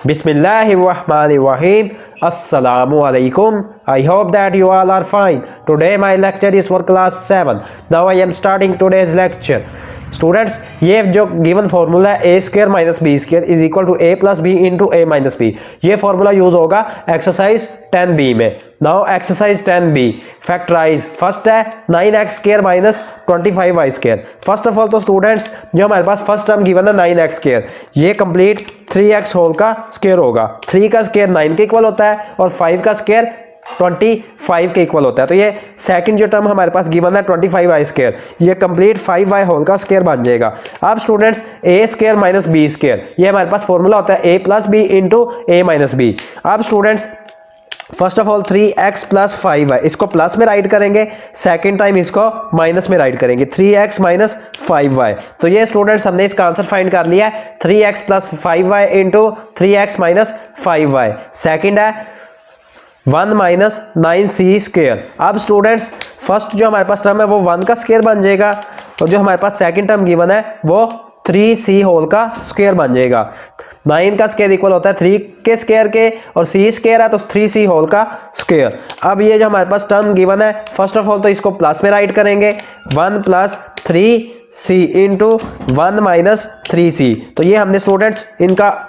Bismillahirrahmanirrahim. Assalamu alaikum. I hope that you all are fine. Today my lecture is for class 7. Now I am starting today's lecture. Students, ये जो given formula है A square minus B square is equal to A plus B into A minus B, ये formula use होगा exercise 10b में. Now exercise 10b factorise. First है 9x square minus 25y square. First of all तो students जो हमारे पास first term given है 9x square, ये complete 3x whole का स्क्र होगा. 3 का स्क्र 9 के इक्वल होता है और 5 का स्क्र 25 के इक्वल होता है. तो ये सेकंड जो टर्म हमारे पास गिवन है 25y स्क्र, ये कंप्लीट 5y होल का स्क्र बन जाएगा. अब students A square minus B square, ये हमारे पास फॉर्मूला होता है a plus B into A minus B. अब students first of all 3x plus 5y, इसको प्लस में राइट करेंगे, सेकेंड टाइम इसको माइनस में राइट करेंगे, 3x माइनस 5y. तो ये स्टूडेंट्स हमने इसका आंसर फाइंड कर लिया है 3x plus 5y into 3x minus 5y. Second है 1 माइनस 9c स्क्र. अब स्टूडेंट्स फर्स्ट जो हमारे पास टर्म है वो 1 का स्क्र बन जाएगा और जो हमारे पास सेकंड टर्म गिवन है वो 3c होल का स्क्र बन जाएगा. 9 का स्क्र इक्वल होता है 3 के स्क्र के और c स्क्र है तो 3c होल का स्क्र. अब ये जो हमारे पास टर्म गिवन है फर्स्ट ऑफ ऑल तो इसको प्लस में राइट करेंगे, 1 plus 3c into 1 minus 3c. तो ये हमने स्टूडेंट्स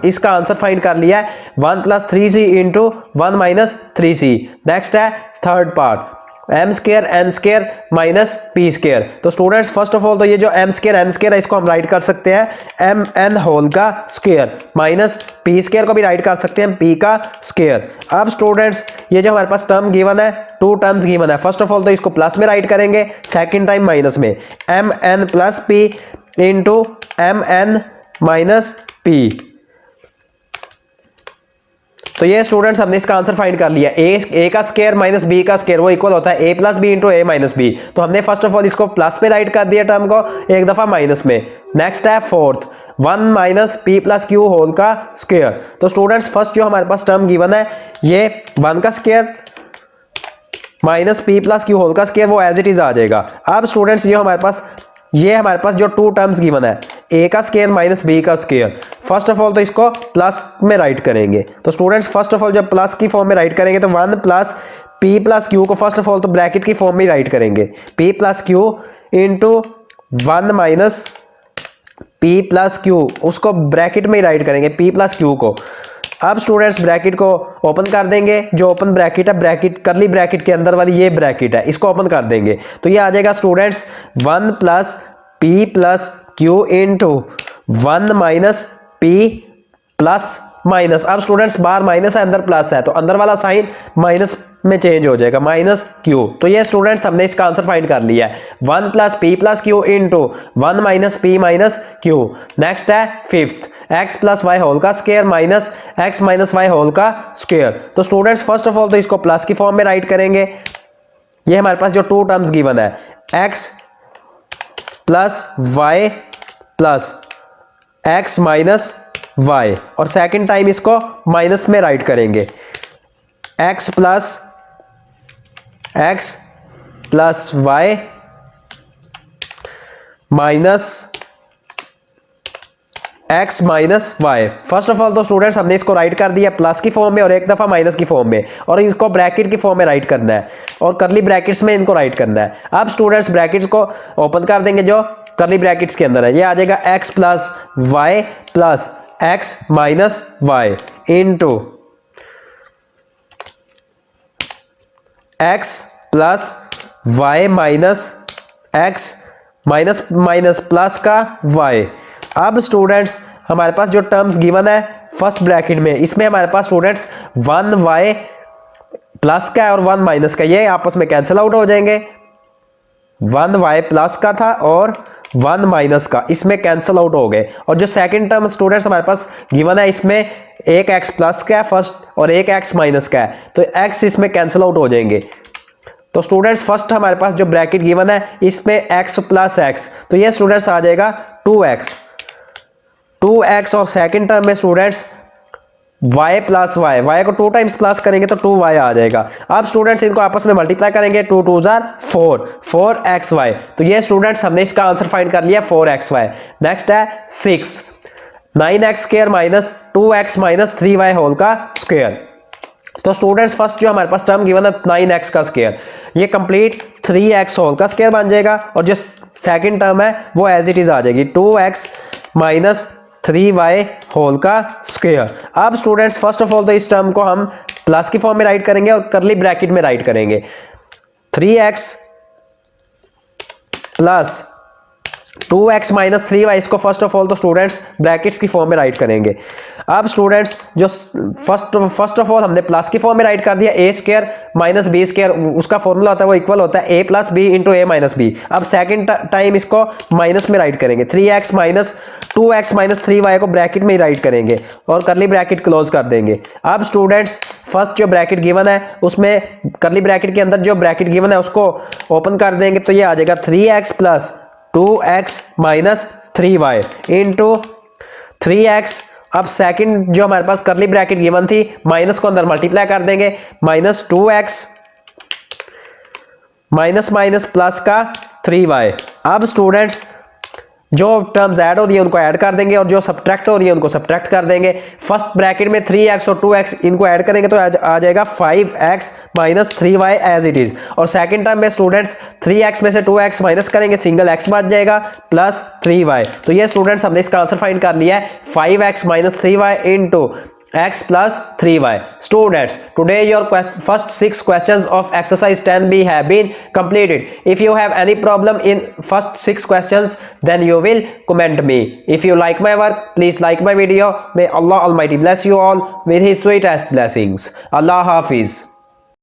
इसका आंसर फाइंड कर लिया है 1 plus 3c into 1 minus 3c. Next है third part m square n square minus p square. तो स्टूडेंट्स फर्स्ट ऑफ ऑल तो ये जो m स्क्र n स्क्र है इसको हम राइट कर सकते हैं m n होल का स्क्र माइनस p स्क्र को भी राइट कर सकते हैं p का स्क्र. अब स्टूडेंट्स ये जो हमारे पास टर्म गिवन है, टू टर्म्स गिवन है, फर्स्ट ऑफ ऑल तो इसको प्लस में राइट करेंगे, सेकेंड टाइम माइनस में, m n plus p into m n minus p. तो ये स्टूडेंट्स हमने इसका आंसर फाइंड कर लिया. ए का स्क्वायर माइनस बी का स्क्वायर वो इक्वल होता है ए plus B into A minus B. तो हमने फर्स्ट ऑफ ऑल इसको प्लस में राइट कर दिया टर्म को, एक दफा माइनस में. नेक्स्ट है fourth 1 minus p plus q whole का स्क्वायर. तो स्टूडेंट्स फर्स्ट जो हमारे पास टर्म गिवन है ये 1 का square minus p plus q whole का स्क्वायर वो एज इट इज आ जाएगा. अब स्टूडेंट्स ये हमारे पास जो टू टर्म्स गिवन है ए का स्क्वायर माइनस बी का स्क्वायर, फर्स्ट ऑफ ऑल तो इसको प्लस में राइट करेंगे. तो स्टूडेंट्स फर्स्ट ऑफ ऑल जब प्लस की फॉर्म में राइट करेंगे तो 1 प्लस पी प्लस क्यू को फर्स्ट ऑफ ऑल तो ब्रैकेट की फॉर्म में राइट करेंगे, P plus Q into 1 minus p plus Q, उसको ब्रैकेट में ही राइट करेंगे पी प्लस क्यू को. अब स्टूडेंट्स ब्रैकेट को ओपन कर देंगे, जो ओपन ब्रैकेट है ब्रैकेट करली ब्रैकेट के अंदर वाली ये ब्रैकेट है, इसको ओपन कर देंगे तो ये आ जाएगा students 1 plus P plus Q into 1 minus p plus minus. अब स्टूडेंट्स बाहर माइनस है अंदर प्लस है तो अंदर वाला साइन माइनस में चेंज हो जाएगा, माइनस क्यू. तो ये स्टूडेंट्स हमने इसका आंसर फाइंड कर लिया है 1 plus P plus Q into 1 minus P minus Q. Next है fifth x plus Y whole का square minus x minus Y whole का स्क्वायर. तो स्टूडेंट्स फर्स्ट ऑफ ऑल तो इसको प्लस की फॉर्म में राइट करेंगे. ये हमारे पास जो टू टर्म्स गिवन है x plus y plus x minus y और सेकेंड टाइम इसको माइनस में राइट करेंगे, x plus y minus x minus y. First of all तो स्टूडेंट्स हमने इसको राइट कर दिया प्लस की फॉर्म में और एक दफा माइनस की फॉर्म में, और इसको ब्रैकेट की फॉर्म में राइट करना है और करली ब्रैकेट्स में इनको राइट करना है. अब स्टूडेंट्स ब्रैकेट्स को ओपन कर देंगे जो करली ब्रैकेट्स के अंदर है, ये आ जाएगा x plus y plus x minus y into x plus y minus x minus minus plus का y. अब स्टूडेंट्स हमारे पास जो टर्म्स गिवन है फर्स्ट ब्रैकेट में, इसमें हमारे पास स्टूडेंट्स 1y प्लस का और 1 माइनस का, ये आपस में कैंसिल आउट हो जाएंगे. 1y प्लस का था और 1 माइनस का, इसमें कैंसिल आउट हो गए. और जो सेकंड टर्म स्टूडेंट्स हमारे पास गिवन है इसमें एक x प्लस का है फर्स्ट और एक x माइनस का है, तो x इसमें कैंसिल आउट हो जाएंगे. तो स्टूडेंट्स फर्स्ट हमारे पास जो ब्रैकेट गिवन है इसमें x प्लस x, तो ये स्टूडेंट्स आ जाएगा 2x और सेकंड टर्म में students y plus y, y को 2 टाइम्स प्लस करेंगे तो 2y आ जाएगा. अब स्टूडेंट्स इनको आपस में मल्टीप्लाई करेंगे, 2 2 जार 4xy. तो ये स्टूडेंट्स हमने इसका आंसर फाइंड कर लिया 4xy. नेक्स्ट है 6 9x square minus 2x minus 3y whole का स्क्वायर। तो स्टूडेंट्स फर्स्ट जो हमारे पास टर्म गिवन है 9x का स्क्वायर, ये कंप्लीट 3x होल का स्क्वायर बन जाएगा, और जो सेकंड टर्म है वो एज इट इज आ जाएगी 2x माइनस 3y होल का स्क्वायर। अब स्टूडेंट्स फर्स्ट ऑफ ऑल तो इस टर्म को हम प्लस की फॉर्म में राइट करेंगे और करली ब्रैकेट में राइट करेंगे। 3x plus 2x minus 3y, इसको फर्स्ट ऑफ ऑल तो स्टूडेंट्स ब्रैकेट्स की फॉर्म में राइट करेंगे। अब स्टूडेंट्स जो फर्स्ट ऑफ ऑल हमने प्लस की फॉर्म में राइट कर दिया, ए स्क्वायर माइनस बी स्क्वायर, उसका फॉर्मूला होता है वो इक्वल होता है ए plus B into A minus B. अब सेकंड टाइम इसको माइनस में राइट करेंगे, 3x minus 2x minus 3y को ब्रैकेट में ही राइट करेंगे और करली ब्रैकेट क्लोज कर देंगे। अब स्टूडेंट्स फर्स्ट जो ब्रैकेट गिवन है उसमें करली ब्रैकेट के अंदर जो ब्रैकेट गिवन है उसको ओपन कर देंगे, तो ये आ जाएगा 3x plus 2x minus 3y into 3x। अब सेकंड जो हमारे पास करली ब्रैकेट गिवन थी, माइनस को अंदर मल्टीप्लाई कर देंगे, minus 2x minus minus plus का 3y। अब स्टूडेंट्स जो टर्म्स ऐड हो रही है उनको ऐड कर देंगे और जो सब्ट्रैक्ट हो रही है उनको सब्ट्रैक्ट कर देंगे। फर्स्ट ब्रैकेट में 3x और 2x इनको ऐड करेंगे तो आ जाएगा 5x minus 3y as it is, और सेकंड टर्म में स्टूडेंट्स 3x में से 2x माइनस करेंगे, सिंगल x बच जाएगा प्लस 3y। तो ये स्टूडेंट्स हमने इसका आंसर फाइंड कर लिया है 5x minus 3y into x plus 3y. Students, today your first 6 questions of exercise 10b have been completed. If you have any problem in first 6 questions, then you will comment me. If you like my work, please like my video. May Allah Almighty bless you all with His sweetest blessings. Allah Hafiz.